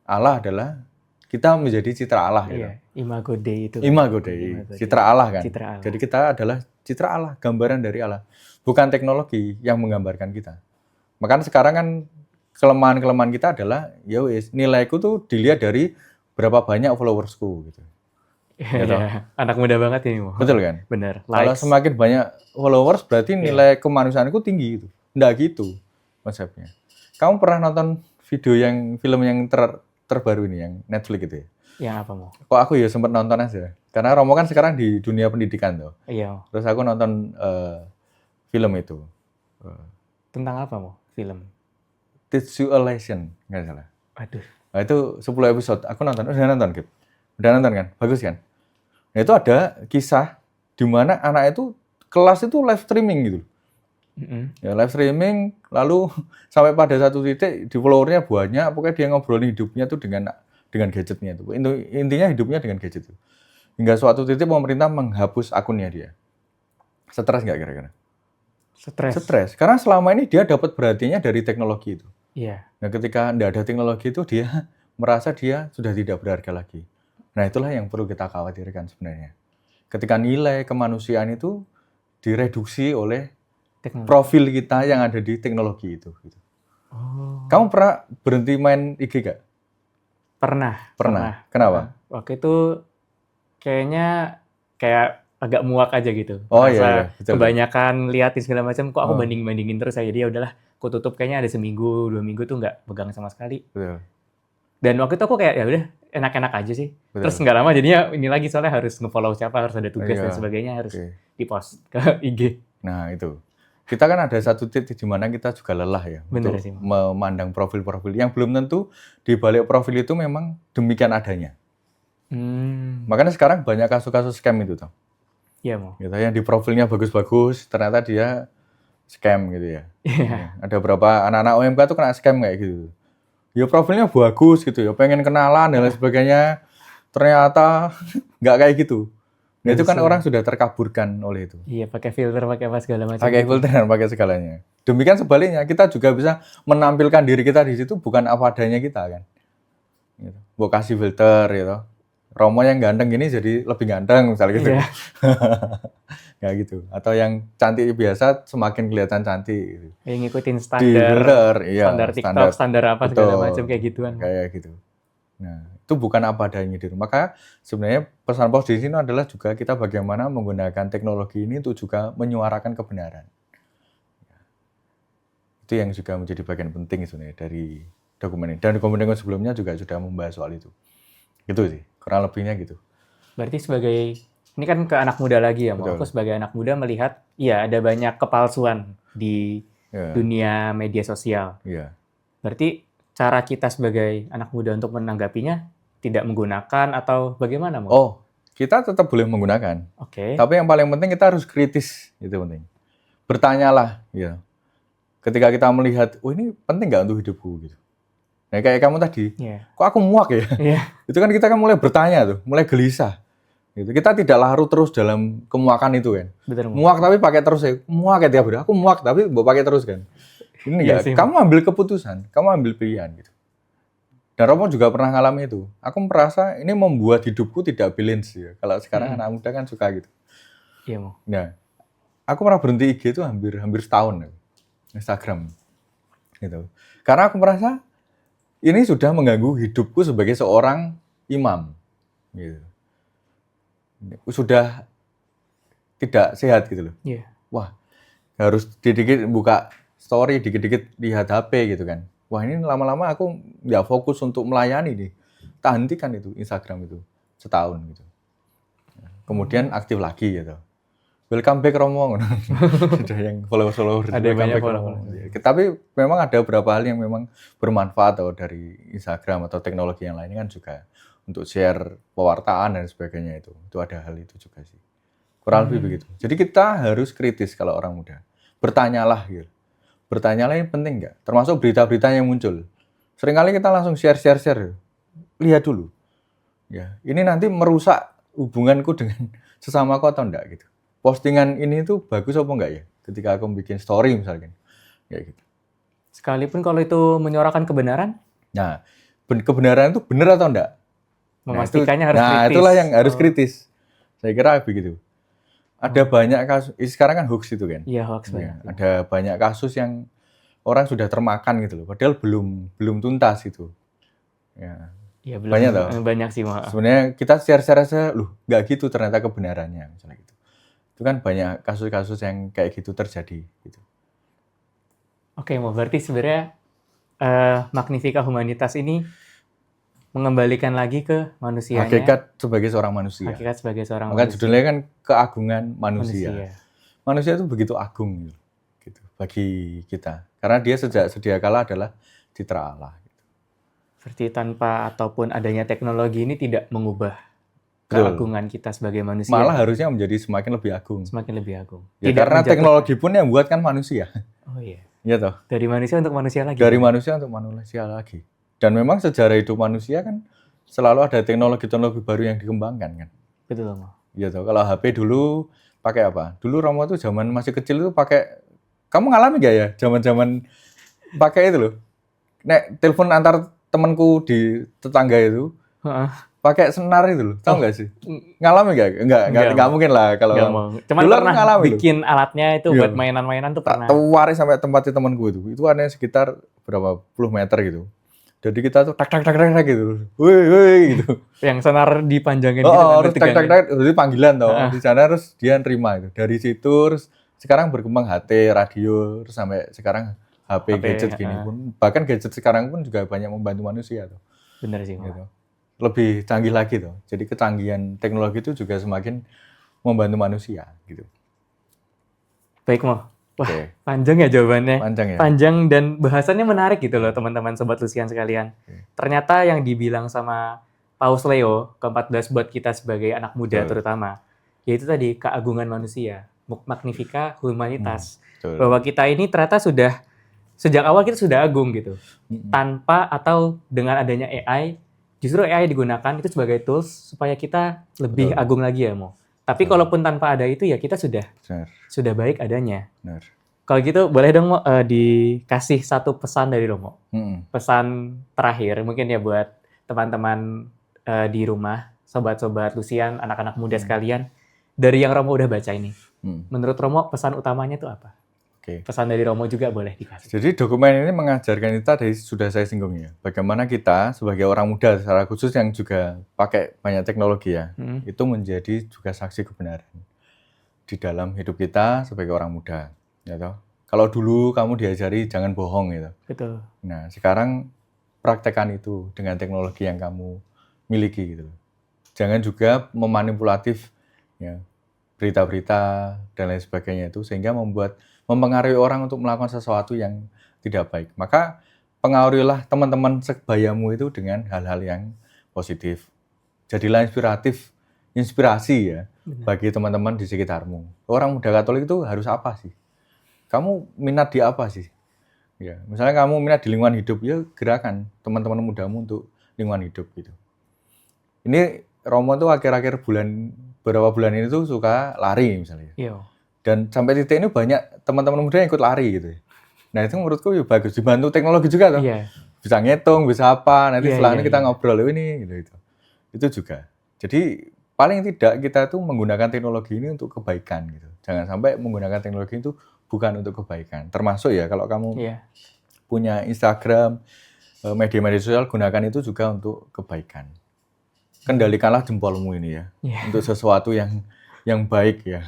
Allah adalah kita menjadi citra Allah gitu.
Iya, Imago Dei itu.
Imago Dei, citra Allah kan.
Citra Allah.
Jadi kita adalah citra Allah, gambaran dari Allah. Bukan teknologi yang menggambarkan kita. Makanya sekarang kan kelemahan-kelemahan kita adalah ya wis, nilaiku tuh dilihat dari berapa banyak followersku gitu. Gitu.
Iya, anak muda banget ini, Mo.
Betul kan?
Bener.
Kalau
Likes.
semakin banyak followers berarti nilai kemanusiaanku tinggi gitu. Nggak gitu konsepnya. Kamu pernah nonton film yang terbaru ini yang Netflix gitu ya?
Yang apa, Mo?
Kok aku ya sempat nonton aja. Karena Romo kan sekarang di dunia pendidikan tuh.
Iya, Mo.
Terus aku nonton film itu.
Tentang apa, Mo? Film.
Teach You a Lesson, nggak salah.
Aduh.
Nah, itu 10 episode. Aku nonton. Udah nonton, Kip? Udah nonton kan? Bagus kan? Nah, itu ada kisah di mana anak itu kelas itu live streaming gitu. Ya, live streaming, lalu sampai pada satu titik di followernya banyak, pokoknya dia ngobrolin hidupnya tuh dengan gadgetnya itu. Intinya hidupnya dengan gadget itu. Hingga suatu titik pemerintah menghapus akunnya dia. Stres nggak kira-kira? Stres. Karena selama ini dia dapat perhatiannya dari teknologi itu.
Iya.
Nah, ketika nggak ada teknologi itu, dia merasa dia sudah tidak berharga lagi. Nah, itulah yang perlu kita khawatirkan sebenarnya. Ketika nilai kemanusiaan itu direduksi oleh profil kita yang ada di teknologi itu.
Oh.
Kamu pernah berhenti main IG gak?
Pernah.
Kenapa?
Waktu itu kayaknya kayak agak muak aja gitu.
Oh iya, betul.
Kebanyakan liatin segala macam, kok aku banding-bandingin terus aja. Dia udahlah, aku tutup kayaknya ada seminggu, 2 minggu tuh nggak pegang sama sekali.
Betul.
Dan waktu itu aku kayak ya udah enak-enak aja sih.
Betul.
Terus nggak lama jadinya ini lagi soalnya harus nge-follow siapa, harus ada tugas dan sebagainya, harus di-post ke IG.
Nah, itu. Kita kan ada satu titik di mana kita juga lelah ya.
Bener
untuk
sih,
memandang profil-profil yang belum tentu di balik profil itu memang demikian adanya. Makanya sekarang banyak kasus-kasus scam itu tuh.
Iya, Mo.
Gitu, yang di profilnya bagus-bagus, ternyata dia scam gitu ya. Ada beberapa anak-anak OMK tuh kena scam kayak gitu. Ya profilnya bagus gitu ya, pengen kenalan dan lain sebagainya. Ternyata nggak kayak gitu. Nah, itu kan orang sudah terkaburkan oleh itu.
Iya, pakai filter, pakai apa segala macam.
Pakai filter dan pakai segalanya. Demikian sebaliknya, kita juga bisa menampilkan diri kita di situ bukan apa adanya kita kan. Gitu. Mau kasih filter gitu. Romo yang ganteng gini jadi lebih ganteng misalnya gitu.
Iya.
Kayak gitu. Atau yang cantik biasa semakin kelihatan cantik gitu.
Yang ngikutin
standar
TikTok, standar apa segala macam kayak gituan.
Kayak gitu. Nah, itu bukan apa adanya diri. Maka sebenarnya pesan pos di sini adalah juga kita bagaimana menggunakan teknologi ini untuk juga menyuarakan kebenaran. Itu yang juga menjadi bagian penting sebenarnya dari dokumen ini. Dan dokumen sebelumnya juga sudah membahas soal itu. Gitu sih, kurang lebihnya gitu.
Berarti ini kan ke anak muda lagi ya, Mo. Aku sebagai anak muda melihat, iya ada banyak kepalsuan di dunia media sosial.
Iya.
Berarti cara kita sebagai anak muda untuk menanggapinya tidak menggunakan atau bagaimana, Mo?
Oh, kita tetap boleh menggunakan.
Oke.
Tapi yang paling penting kita harus kritis, itu penting. Bertanyalah, ya. Ketika kita melihat, oh ini penting nggak untuk hidupku gitu. Nah, kayak kamu tadi, kok aku muak ya? Itu kan kita kan mulai bertanya tuh, mulai gelisah. Gitu. Kita tidak larut terus dalam kemuakan itu kan.
Betul,
muak tapi pakai terus ya. Muak ya tiap hari. Aku muak tapi mau pakai terus kan. Ini enggak. Kamu ambil keputusan, kamu ambil pilihan gitu. Dan Romo juga pernah ngalami itu. Aku merasa ini membuat hidupku tidak balance ya. Kalau sekarang anak muda kan suka gitu.
Iya, Mo.
Nah, aku pernah berhenti IG itu hampir setahun ya. Instagram. Gitu. Karena aku merasa ini sudah mengganggu hidupku sebagai seorang imam. Gitu. Sudah tidak sehat gitu loh.
Iya.
Wah, harus dikit-dikit buka story, dikit-dikit lihat HP gitu kan. Wah, ini lama-lama aku nggak fokus untuk melayani nih. Tak hentikan itu Instagram itu setahun gitu. Kemudian aktif lagi gitu. Welcome back Romo. Sudah yang follower.
Ada banyak follower.
Tapi memang ada beberapa hal yang memang bermanfaat dari Instagram atau teknologi yang lain kan juga untuk share pewartaan dan sebagainya itu. Itu ada hal itu juga sih. Kurang lebih begitu. Jadi kita harus kritis kalau orang muda. Bertanyalah gitu. Bertanyalah ini penting nggak? Termasuk berita-berita yang muncul. Seringkali kita langsung share. Lihat dulu. Ya, ini nanti merusak hubunganku dengan sesamaku atau enggak gitu. Postingan ini tuh bagus apa enggak ya? ketika aku bikin story misalkan. Kayak gitu.
Sekalipun kalau itu menyuarakan kebenaran,
Nah, kebenaran itu benar atau enggak?
memastikannya harus kritis.
Itulah yang harus
Oh,
kritis. Saya kira begitu. Ada banyak kasus, sekarang kan hoax itu kan.
Iya, hoax
Ya,
banyak.
ada banyak kasus yang orang sudah termakan gitu loh, padahal belum tuntas itu. Ya,
Iya, belum
banyak tau.
banyak sih, Mak.
Sebenarnya kita share-share aja, loh nggak gitu ternyata kebenarannya misalnya gitu. Itu kan banyak kasus-kasus yang kayak gitu terjadi gitu.
Oke, mau berarti sebenarnya Magnifica Humanitas ini mengembalikan lagi ke manusianya.
Hakikat sebagai seorang manusia.
Hakikat sebagai seorang
Maka
manusia.
judulnya kan keagungan manusia.
Manusia.
Manusia itu begitu agung gitu bagi kita. Karena dia sejak sedia kala adalah citra Allah.
Seperti tanpa ataupun adanya teknologi ini tidak mengubah
Betul.
keagungan kita sebagai manusia.
Malah harusnya menjadi semakin lebih agung.
Semakin lebih agung.
Ya,
Tidak
karena
menjatuhkan.
teknologi pun yang buat kan manusia.
Oh iya.
Iya toh.
Dari manusia untuk manusia lagi.
Dari manusia untuk manusia lagi. Dan memang sejarah hidup manusia kan selalu ada teknologi-teknologi baru yang dikembangkan kan.
Betul, Mas.
Iya toh. Kalau HP dulu pakai apa? Dulu Romo tuh zaman masih kecil itu pakai, kamu ngalami gak ya zaman-zaman pakai itu loh. Nek telepon antar temanku di tetangga itu
Heeh.
pakai senar itu loh. Tahu nggak sih? Ngalami gak?
Enggak
Enggak mungkin lah kalau
Nggak mau. Cuman
dulu aku
pernah
ngalami loh.
bikin alatnya itu
Iya.
buat mainan-mainan tuh
Tak
pernah.
tawarin sampai tempatnya temanku itu. Itu ada sekitar berapa puluh meter gitu. Jadi kita tuh tak gitu. Woi gitu.
Yang senar dipanjangin gitu
Oh,
kan
terus tak
tegangnya.
jadi panggilan toh.
Heeh.
Di sana terus dia nerima itu. Dari situ terus sekarang berkembang HT, radio, terus sampai sekarang HP gadget gini pun. Bahkan gadget sekarang pun juga banyak membantu manusia tuh.
Bener sih, Mas.
Gitu. Lebih canggih lagi tuh. Jadi kecanggihan teknologi itu juga semakin membantu manusia gitu.
Baik, Mo. Wah,
Oke.
panjang ya jawabannya.
Panjang ya.
Panjang dan bahasannya menarik gitu loh teman-teman Sobat Lucian sekalian. Ternyata yang dibilang sama Paus Leo ke-14 buat kita sebagai anak muda
Betul.
terutama, yaitu tadi keagungan manusia, Magnifica Humanitas.
Betul.
Bahwa kita ini ternyata sudah, sejak awal kita sudah agung gitu.
Mm-mm.
Tanpa atau dengan adanya AI, justru AI digunakan itu sebagai tools supaya kita lebih
Betul.
agung lagi ya, Mo. Tapi
Betul.
kalaupun tanpa ada itu ya kita
Benar.
sudah baik adanya.
Benar.
Kalau gitu boleh dong Mo, dikasih satu pesan dari Romo.
Mm-mm.
Pesan terakhir mungkin ya buat teman-teman di rumah, sobat-sobat Lucian, anak-anak muda sekalian. Dari yang Romo udah baca ini. Menurut Romo pesan utamanya itu apa?
Oke.
Pesan dari Romo juga boleh dikasih.
Jadi dokumen ini mengajarkan kita dari sudah saya singgung ya, bagaimana kita sebagai orang muda secara khusus yang juga pakai banyak teknologi ya, itu menjadi juga saksi kebenaran di dalam hidup kita sebagai orang muda. Ya toh? Kalau dulu kamu diajari jangan bohong gitu.
Betul.
Nah sekarang praktekkan itu dengan teknologi yang kamu miliki gitu. Jangan juga memanipulatif ya, berita-berita dan lain sebagainya itu sehingga mempengaruhi orang untuk melakukan sesuatu yang tidak baik. Maka pengaruhilah teman-teman sebayamu itu dengan hal-hal yang positif. Jadilah inspirasi ya bagi teman-teman di sekitarmu. Orang muda Katolik itu harus apa sih? Kamu minat di apa sih? Ya, misalnya kamu minat di lingkungan hidup, ya gerakan teman-teman mudamu untuk lingkungan hidup gitu. Ini Romo tuh akhir-akhir beberapa bulan ini tuh suka lari misalnya.
Iya.
Dan sampai titik ini banyak teman-teman muda yang ikut lari gitu. Nah itu menurutku ya bagus, dibantu teknologi juga tuh.
Iya.
Bisa ngitung, bisa apa, nanti
Iya,
setelah
iya,
ini kita
iya.
ngobrol ini gitu. Itu juga. Jadi paling tidak kita tuh menggunakan teknologi ini untuk kebaikan gitu. Jangan sampai menggunakan teknologi itu bukan untuk kebaikan. Termasuk ya kalau kamu
Iya.
punya Instagram, media-media sosial, gunakan itu juga untuk kebaikan. Kendalikanlah jempolmu ini ya,
Iya.
untuk sesuatu yang baik ya.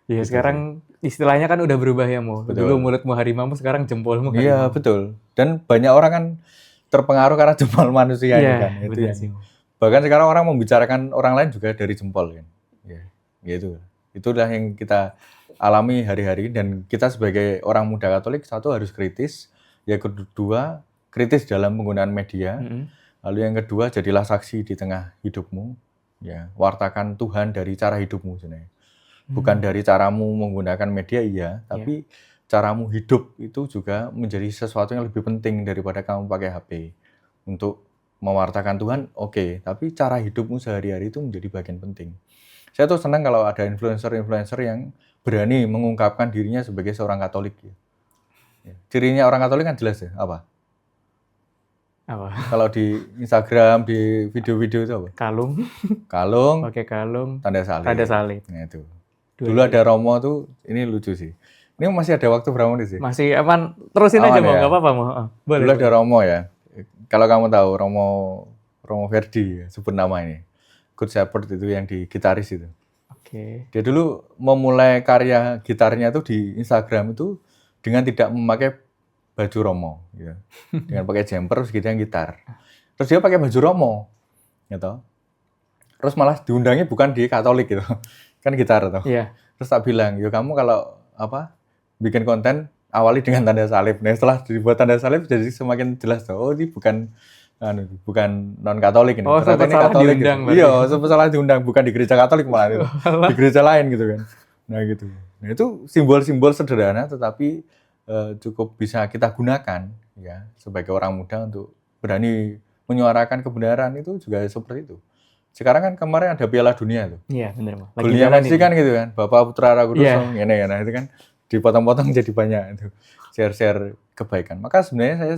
Iya,
Gitu
sekarang istilahnya kan udah berubah ya, Mo.
Betul.
Dulu mulutmu harimau, sekarang jempolmu
Iya
harimau.
betul. Dan banyak orang kan terpengaruh karena jempol manusia ini
Iya,
kan. Itu
benar
yang
sih, Mo.
bahkan sekarang orang membicarakan orang lain juga dari jempol kan. Ya, gitu. Itulah yang kita alami hari-hari dan kita sebagai orang muda Katolik satu harus kritis, yang kedua kritis dalam penggunaan media. Lalu yang kedua jadilah saksi di tengah hidupmu. Ya, wartakan Tuhan dari cara hidupmu sebenarnya. Bukan dari caramu menggunakan media iya, tapi caramu hidup itu juga menjadi sesuatu yang lebih penting daripada kamu pakai HP. Untuk mewartakan Tuhan, oke, tapi cara hidupmu sehari-hari itu menjadi bagian penting. Saya tuh senang kalau ada influencer-influencer yang berani mengungkapkan dirinya sebagai seorang Katolik. Ya. Cirinya orang Katolik kan jelas ya, apa?
Apa?
Kalau di Instagram, di video-video itu apa?
Kalung,
Kalung,
pakai kalung,
tanda salib.
tanda salib.
Nah, itu.
Dua
Dulu
itu.
ada Romo tuh, ini lucu sih. Ini masih ada waktu berapa menit sih?
Masih aman, terusin aja
Aman
mau,
ya?
nggak apa-apa mau. Boleh.
Dulu ada Romo ya. Kalau kamu tahu Romo Verdi, ya, sebut nama ini. Good Shepherd itu yang di gitaris itu.
Oke.
Dia dulu memulai karya gitarnya tuh di Instagram itu dengan tidak memakai baju Romo, gitu. Dengan pakai jumper terus gitu yang gitar. Terus dia pakai baju Romo, gitu. Terus malah diundangnya bukan di Katolik gitu, kan gitar tuh.
Iya.
Terus tak bilang, yo kamu kalau apa bikin konten awali dengan tanda salib. Nah setelah dibuat tanda salib jadi semakin jelas tuh. Oh ini bukan non Katolik ini.
Oh,
Ternyata
sempat
ini
salah
Katolik.
diundang
Gitu.
berarti.
Iya, sempat salah diundang bukan di gereja Katolik malah itu. Di gereja lain gitu kan. Nah gitu. Nah itu simbol-simbol sederhana tetapi cukup bisa kita gunakan ya sebagai orang muda untuk berani menyuarakan kebenaran itu juga seperti itu. Sekarang kan kemarin ada Piala Dunia tuh.
Iya, benar, Mas.
Golnya Messi kan gitu kan, Bapak Putra Ragu
Iya.
Dusung, ini ya, nah itu kan dipotong-potong jadi banyak itu share-share kebaikan. Maka sebenarnya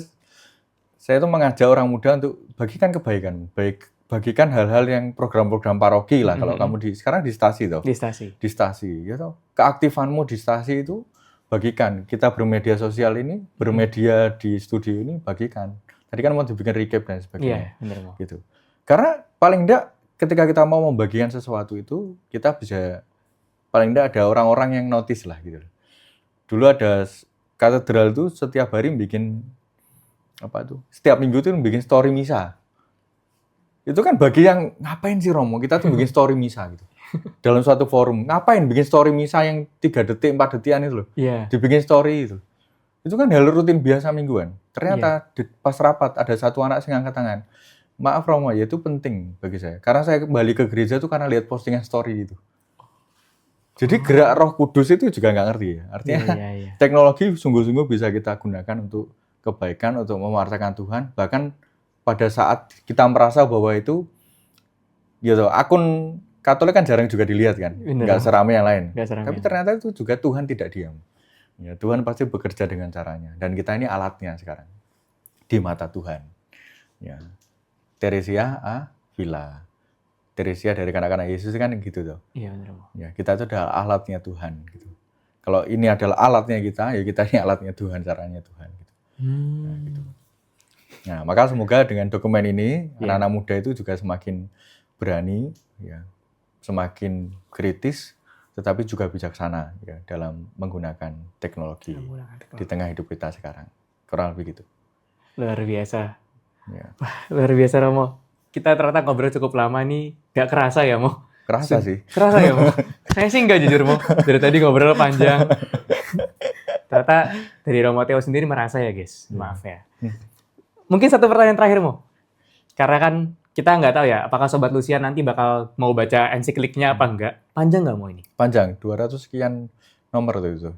saya itu mengajak orang muda untuk bagikan kebaikan, bagikan hal-hal yang program-program paroki lah. Kalau kamu sekarang di stasi toh,
Di stasi.
di stasi, ya toh, keaktifanmu di stasi itu bagikan. Kita bermedia sosial ini, bermedia di studio ini bagikan. Tadi kan mau dibikin recap dan sebagainya.
Iya, benar, Mas.
Gitu. Karena paling enggak ketika kita mau membagikan sesuatu itu, kita bisa paling enggak ada orang-orang yang notice lah gitu. Dulu ada katedral itu setiap hari bikin apa tuh? Setiap minggu tuh bikin story misa. Itu kan bagi yang ngapain sih Romo? Kita tuh bikin story misa gitu. Dalam suatu forum, ngapain bikin story misa yang 3 detik, 4 detikan itu loh.
Iya.
Dibikin story itu. Itu kan hal rutin biasa mingguan. Ternyata pas rapat ada satu anak yang angkat tangan. Maaf Romo, ya itu penting bagi saya. Karena saya kembali ke gereja itu karena lihat postingan story itu. Jadi gerak Roh Kudus itu juga nggak ngerti ya. Artinya
Iya.
teknologi sungguh-sungguh bisa kita gunakan untuk kebaikan, untuk mewartakan Tuhan. Bahkan pada saat kita merasa bahwa itu, gitu, akun Katolik kan jarang juga dilihat kan, nggak seramai yang lain. Tapi ternyata itu juga Tuhan tidak diam. Ya, Tuhan pasti bekerja dengan caranya. Dan kita ini alatnya sekarang di mata Tuhan. Ya. Teresia Avila. Teresia dari kanak-kanak Yesus kan gitu tuh.
Iya benar.
Ya, kita itu adalah alatnya Tuhan gitu. Kalau ini adalah alatnya kita, ya kita ini alatnya Tuhan, caranya Tuhan gitu. Nah, gitu. Nah, maka semoga dengan dokumen ini anak-anak muda itu juga semakin berani ya, semakin kritis tetapi juga bijaksana ya dalam menggunakan teknologi di tengah hidup kita sekarang. Kurang lebih gitu.
Luar biasa.
Ya.
Luar biasa Romo. Kita ternyata ngobrol cukup lama nih, gak kerasa ya Mo?
Kerasa sih.
Kerasa ya Mo? Saya sih nggak jujur Mo, dari tadi ngobrol panjang. Ternyata dari Romo Theo sendiri merasa ya guys, maaf ya. Mungkin satu pertanyaan terakhir Mo. Karena kan kita nggak tahu ya, apakah Sobat Lucian nanti bakal mau baca ensikliknya apa enggak. Panjang nggak Mo ini?
Panjang, 200 sekian nomor tuh itu.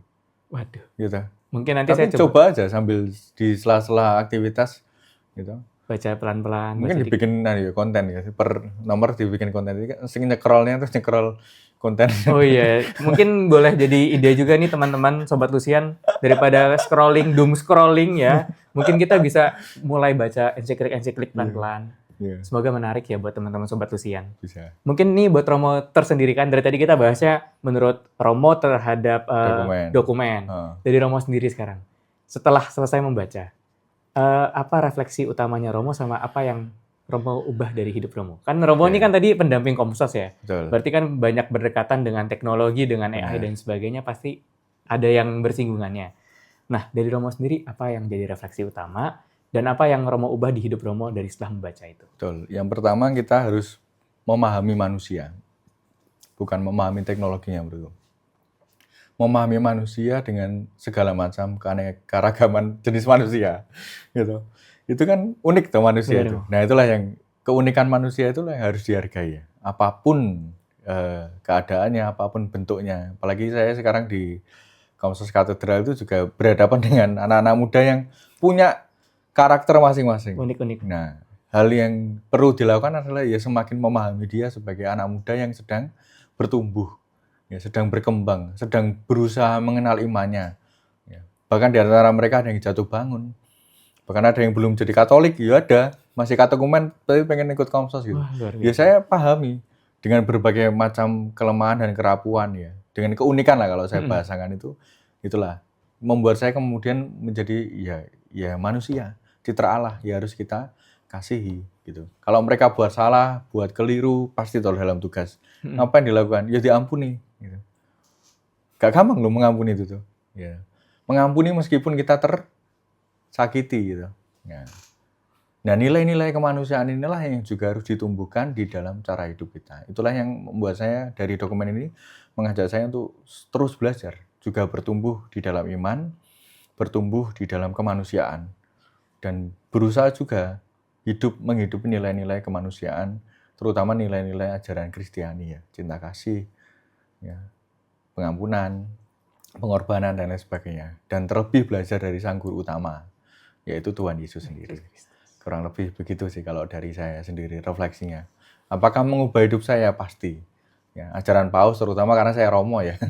Waduh.
Gitu.
Mungkin nanti
tapi
saya
coba aja sambil di sela-sela aktivitas gitu.
Baca pelan-pelan.
Mungkin dibikin konten ya, per nomor dibikin konten. Sing nyekrolnya terus nyekrol konten.
Oh iya, mungkin boleh jadi ide juga nih teman-teman Sobat Lucian, daripada doom scrolling ya, mungkin kita bisa mulai baca ensiklik pelan-pelan. Semoga menarik ya buat teman-teman Sobat Lucian.
Bisa.
Mungkin nih buat Romo tersendiri kan, dari tadi kita bahasnya menurut Romo terhadap dokumen. Dari Romo sendiri sekarang, setelah selesai membaca, apa refleksi utamanya Romo sama apa yang Romo ubah dari hidup Romo? Kan Romo ini kan tadi pendamping Komsos ya.
Betul.
Berarti kan banyak berdekatan dengan teknologi, dengan AI dan sebagainya, pasti ada yang bersinggungannya. Nah, dari Romo sendiri apa yang jadi refleksi utama dan apa yang Romo ubah di hidup Romo dari setelah membaca itu?
Betul. Yang pertama kita harus memahami manusia. Bukan memahami teknologinya, bro. Memahami manusia dengan segala macam keanekaragaman jenis manusia, gitu. Itu kan unik tuh manusia itu. Nah itulah yang keunikan manusia itulah yang harus dihargai ya. Apapun keadaannya, apapun bentuknya. Apalagi saya sekarang di Komsos Katedral itu juga berhadapan dengan anak-anak muda yang punya karakter masing-masing.
Unik-unik.
Nah hal yang perlu dilakukan adalah ya semakin memahami dia sebagai anak muda yang sedang bertumbuh. ya sedang berkembang, sedang berusaha mengenal imannya. Ya. Bahkan di antara mereka ada yang jatuh bangun. Bahkan ada yang belum jadi Katolik, ya ada, masih katekumen tapi pengen ikut Komsos gitu.
Wah, luar
Ya
biasa.
saya pahami dengan berbagai macam kelemahan dan kerapuan ya, dengan keunikan lah kalau saya bahasakan itu, itulah membuat saya kemudian menjadi ya manusia, citra Allah, ya harus kita kasihi gitu. Kalau mereka buat salah, buat keliru, pasti tolong dalam tugas. Apa yang dilakukan? Ya diampuni. Gitu. Gak gampang loh mengampuni itu tuh. Ya. Mengampuni meskipun kita tersakiti gitu. Ya. Nah nilai-nilai kemanusiaan inilah yang juga harus ditumbuhkan di dalam cara hidup kita. Itulah yang membuat saya dari dokumen ini mengajak saya untuk terus belajar, juga bertumbuh di dalam iman, bertumbuh di dalam kemanusiaan, dan berusaha juga menghidupi nilai-nilai kemanusiaan, terutama nilai-nilai ajaran Kristiani ya, cinta kasih, ya, pengampunan, pengorbanan dan lain sebagainya. Dan terlebih belajar dari sang guru utama, yaitu Tuhan Yesus sendiri. Kurang lebih begitu sih kalau dari saya sendiri refleksinya. Apakah mengubah hidup saya? Pasti. Ya, ajaran Paus terutama karena saya Romo ya.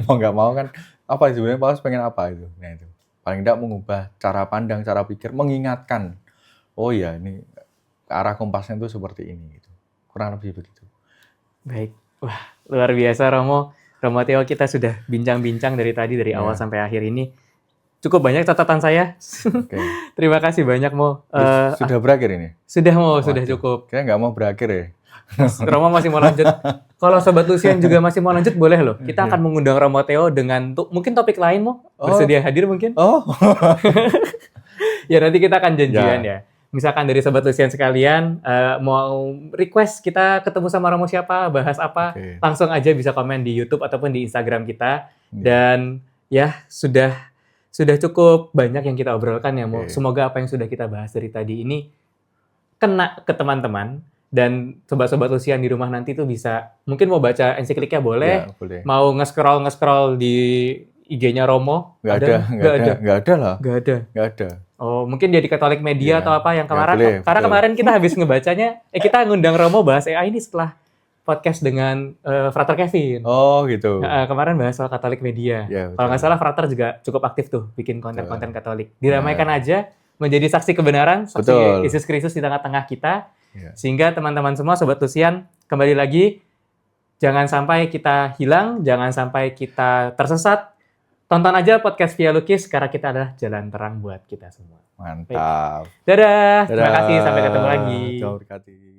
Mau nggak mau kan, apa sebenarnya Paus pengen apa itu? Nah itu. Paling tidak mengubah cara pandang, cara pikir, mengingatkan. Oh ya, ini arah kompasnya itu seperti ini. Gitu. Kurang lebih begitu.
Baik. Wah, luar biasa Romo. Romo Theo, kita sudah bincang-bincang dari tadi, dari awal sampai akhir ini. Cukup banyak catatan saya.
Okay.
Terima kasih banyak, Mo.
Sudah berakhir ini?
Sudah, Mo. Sudah cukup.
Kayaknya nggak mau berakhir ya.
Romo masih mau lanjut. Kalau Sobat Lucian juga masih mau lanjut, boleh loh. Kita akan mengundang Romo Theo dengan mungkin topik lain, Mo. Bersedia hadir mungkin?
Oh.
Ya, nanti kita akan janjian ya. Misalkan dari Sobat Lucian sekalian, mau request kita ketemu sama Romo siapa, bahas apa, langsung aja bisa komen di YouTube ataupun di Instagram kita. Dan ya, sudah cukup banyak yang kita obrolkan ya, Mo. Semoga apa yang sudah kita bahas dari tadi ini kena ke teman-teman. Dan sobat-sobat Lucian di rumah nanti tuh bisa, mungkin mau baca ensikliknya boleh,
boleh.
Mau nge-scroll di IG-nya Romo.
Nggak ada.
Oh, mungkin dia di Katolik Media atau apa yang kemarin. Karena kemarin kita habis ngebacanya, kita ngundang Romo bahas AI ini setelah podcast dengan Frater Kevin.
Oh gitu.
Kemarin bahas soal Katolik Media. Kalau nggak salah Frater juga cukup aktif tuh bikin konten-konten Katolik. Diramaikan aja, menjadi saksi kebenaran, saksi Yesus Kristus di tengah-tengah kita. Sehingga teman-teman semua, Sobat Lucian, kembali lagi, jangan sampai kita hilang, jangan sampai kita tersesat. Tonton aja podcast Via Lukis, karena kita adalah jalan terang buat kita semua.
Mantap.
Dadah. Terima kasih, sampai ketemu lagi.
Terima kasih.